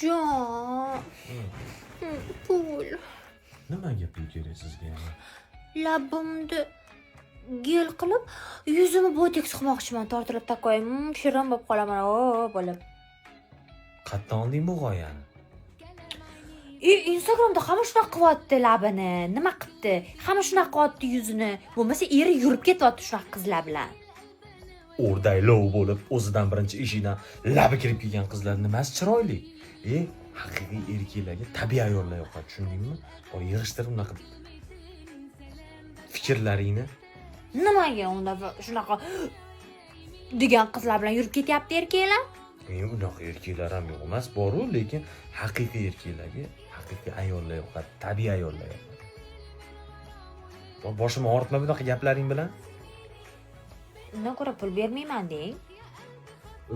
Jon. Pul. Nimaga pul kerak sizga? Labimni gel qilib, yuzimni botoks qilmoqchiman, tortilib taqoyim. Shirin bo'lib qolaman, bo'lib. Qayerdan olding bu g'oyani? Instagramda hamma shunaqa qilyapti labini. Nima qilibdi? Hamma shunaqa qilyapti yuzini. Bo'lmasa eri yurib ketyapti shunaqa qizlar bilan. O'rdaylov bo'lib, o'zidan birinchi eshigidan labi kirib kelgan qizlar nimasi chiroyli? Haqiqiy erkaklarga tabiiy ayollar yoqadi, tushundingmi? Bor yig'ishtirib unaqa fikrlaringni. Nimaga unda shunaqa degan qizlar bilan yurib ketyapti erkaklar? Unaqa erkaklar ham yo'q emas, bor-ku, lekin haqiqiy erkaklarga haqiqiy ayollar yoqadi, tabiiy ayollar yoqadi. Boshimni og'ritma bunaqa gaplaring bilan. Undan ko'ra pul bermayman deng.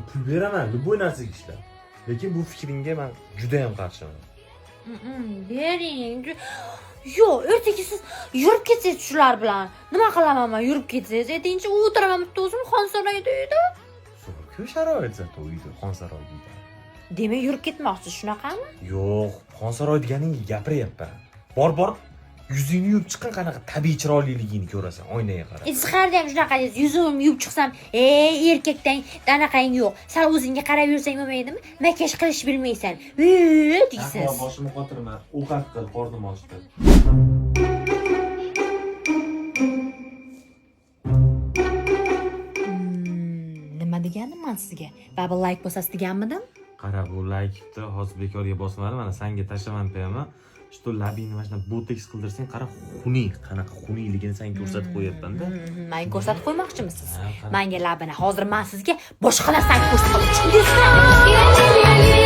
Pul beraman, bu narsaga ishlar. Lekin bu fikringga men juda ham qarshiman. Bering. Yo'q, ertaga siz yurib ketsangiz shular bilan. Nima qilaman men yurib ketsangiz? Aytingchi, o'tiraman bitta o'zim Xonsaroyda uyda. Ku sharoit zato uyda, Xonsaroyda. Demak, yurib ketmoqchisiz, shunaqami? Yo'q, Xonsaroy deganingga gapiryapman. Bor, yuzingni yuvib chiqqan qanaqa tabiiy chiroyliligingni ko'rasan, oynaga qarab. Siz qayerda ham shunaqa deysiz, yuzimni yuvib chiqsam, erkakdan anaqang yo'q. Sal o'zingga qarab yursang bo'lmaydimi? Makiyaj qilish bilmaysan. deysiz. Boshimni qotirma, ovqat qil, qornim ochdi. Nima deganim men sizga? Baba like bosasiz deganmidim? Qara, bu like-ni hozir bekorga bosmadim, mana senga tashlaman qo'yaman. Shu labingni mana shunday botoks qildirsang, qara, xunuk, qanaqa xunukligini senga ko'rsatib qo'yapman-da. Men ko'rsatib qo'ymoqchimisiz? Menga labini hozir men sizga boshqa narsani ko'rsatib qo'ymoqchiman.